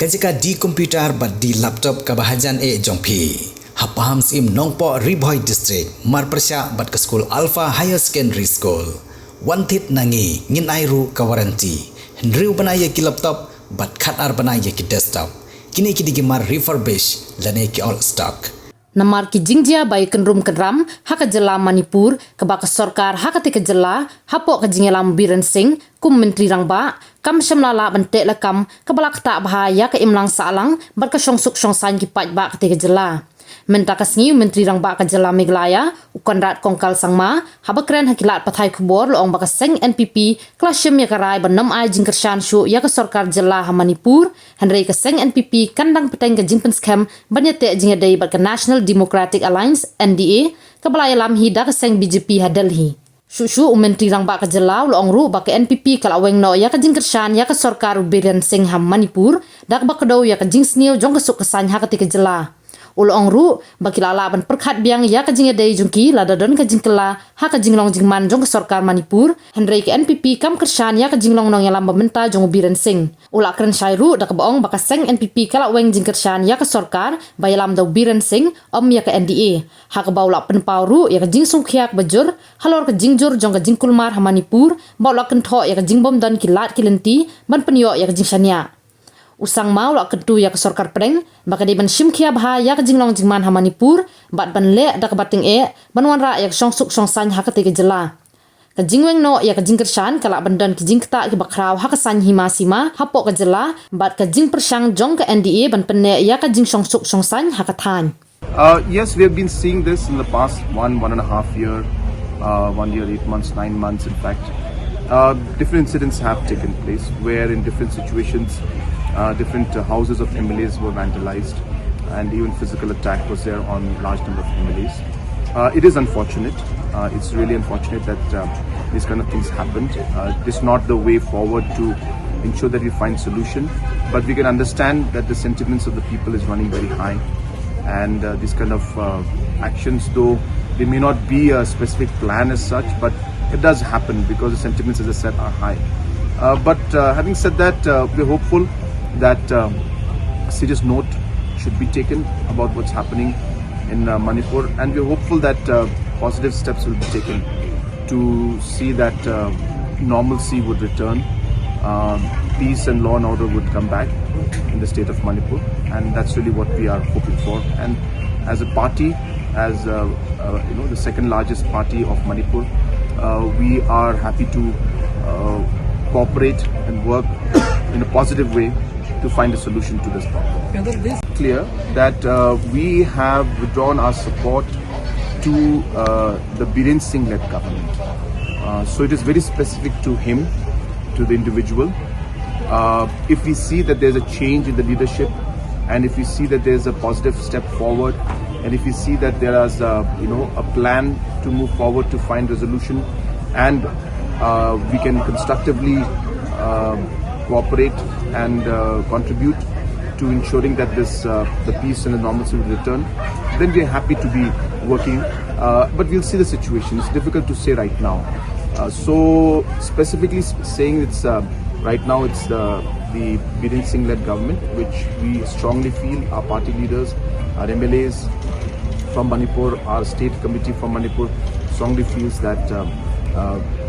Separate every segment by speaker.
Speaker 1: kajika di komputer bat di laptop kabahajan jongpi. Hapaham sim nongpo Riboy District marpersya bat ke school Alpha Higher Secondary School. Wantit nangi ngin airu kawaranti. Hendriu banaya ki laptop bat khatar banaya ki desktop. Kini ki digimar refurbish lane ki all stock.
Speaker 2: Namar ki jingjia bai kenrum kenram haka jela Manipur kebaka sorkar haka te jela hapo ka jingelam Biren Singh kum menteri rangba kam shamlala bante lakam kebalak tak bahaya ke imlang salang barka songsuk songsan ki pajba ka te jela menta kasngi menteri rangba ka jela Meghalaya ukandrat kongkal sangma habakren hakilat pathai khubor loong baka seng NPP klasyem ya karai banam ai jingkershan shu ya ka sorkar jela ha Manipur Henry ka seng NPP kandang peteng ka jingpen scam banyate jingadei barka National Democratic Alliance NDA kebalaya lam hida ka seng BJP ha Delhi Shushu menteri rangba ka jela loong ru baka NPP kalaweng no ya ka jingkershan ya ka sorkar Biren Singh ha Manipur dak bakdo ya ka jingsneu jong ka suk kesan ha ka te jela Ulong ru bakilala ban perkhat biang ya ka jingadei jungki ladadon ka jingkela ha ka jinglong jingman jong ka sorkar Manipur Henry ka NPP kam kershan ya ka jinglong nong yalam bamenta jong Biren Singh ula kren shairu dak baong baka seng NPP kala weng jingkershan ya ka sorkar bayalam daw Biren Singh om ya ka NDA ha ka baula penpau ru ya ka jingsung khiak bajur halor ka jingjur jong ka jingkulmar ha Manipur baula kentho ya ka jingbom dan kilat kilenti ban penyo ya ka jingshania Usang mau lak kentu ya ke sorkar preng baka di ban shimkhia bha ya ke jinglong jingman ha Manipur bat ban le dak bating banwan ra ya ke songsuk songsan ha ke te jela ke jingweng no ya ke jingkershan kala bandan ke jingkta ke bakrau ha ke san hima sima hapo ke jela bat ke jing persang jong ke NDA ban penne ya ke jing songsuk songsan ha ke than
Speaker 3: Yes, we have been seeing this in the past 1.5 year 1 year 8 months 9 months in fact different incidents have taken place where in different situations different houses of MLAs were vandalized and even physical attack was there on large number of MLAs. It is unfortunate. It's really unfortunate that these kind of things happened. It's not the way forward to ensure that we find solution, but we can understand that the sentiments of the people is running very high, and these kind of actions, though they may not be a specific plan as such, but it does happen because the sentiments, as I said, are high. But having said that, we're hopeful that a serious note should be taken about what's happening in Manipur, and we're hopeful that positive steps will be taken to see that normalcy would return, peace and law and order would come back in the state of Manipur, and that's really what we are hoping for. And as a party, as the second largest party of Manipur, we are happy to cooperate and work in a positive way to find a solution to this problem. It's clear that we have withdrawn our support to the Biren Singh led government. So it is very specific to him, to the individual. If we see that there's a change in the leadership, and if we see that there's a positive step forward, and if we see that there is a plan to move forward to find resolution, and we can constructively cooperate and contribute to ensuring that the peace and the normalcy will return, then we are happy to be working. But we'll see the situation. It's difficult to say right now. So specifically saying it's right now it's the Biren Singh led government, which we strongly feel our party leaders, our MLAs from Manipur, our state committee from Manipur strongly feels that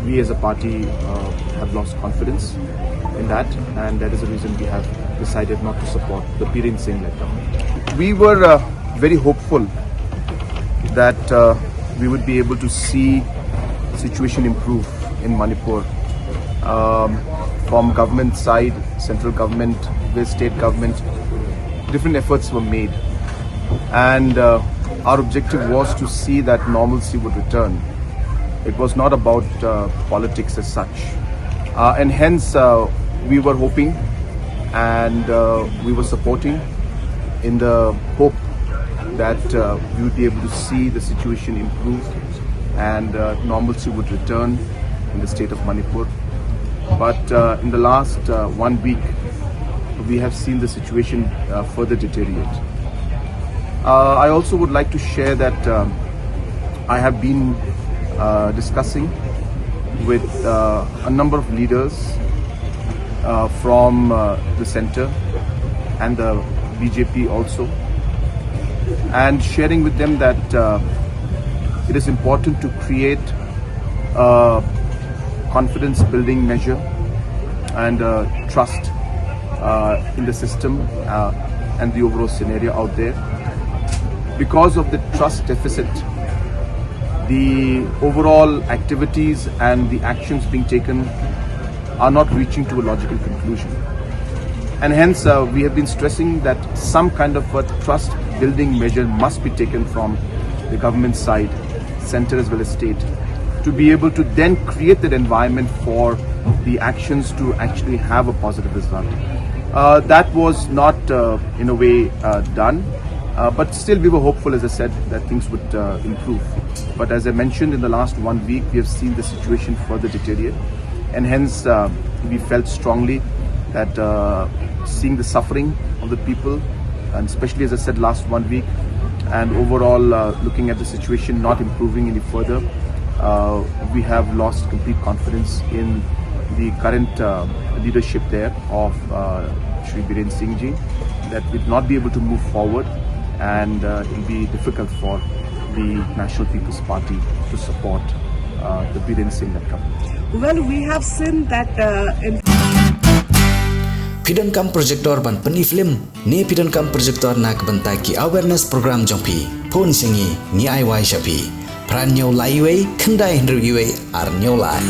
Speaker 3: we as a party have lost confidence in that, and that is the reason we have decided not to support the Biren Singh led government. We were very hopeful that we would be able to see the situation improve in Manipur. From government side, central government, the state government, different efforts were made, and our objective was to see that normalcy would return. It was not about politics as such, and hence we were hoping and we were supporting in the hope that we would be able to see the situation improve and normalcy would return in the state of Manipur. But in the last 1 week, we have seen the situation further deteriorate. I also would like to share that I have been discussing with a number of leaders from the center and the BJP also, and sharing with them that it is important to create a confidence building measure and trust in the system and the overall scenario out there. Because of the trust deficit, the overall activities and the actions being taken are not reaching to a logical conclusion. And hence we have been stressing that some kind of a trust building measure must be taken from the government side, center as well as state, to be able to then create that environment for the actions to actually have a positive result. That was not in a way done, but still we were hopeful, as I said, that things would improve. But as I mentioned, in the last 1 week we have seen the situation further deteriorate, and hence we felt strongly that seeing the suffering of the people, and especially as I said last 1 week, and overall looking at the situation not improving any further, we have lost complete confidence in the current leadership there of Shri Biren Singh Ji, that will not be able to move forward, and it will be difficult for the National People's Party to support the Biren Singh government.
Speaker 4: Well, we have seen that
Speaker 1: Pidon kam projector ban pani film ne pidon kam projector nak bantai ki awareness program jongpi phone singi ni ai wai shapi pran nyau lai wei khandai hndru yue ar nyau lai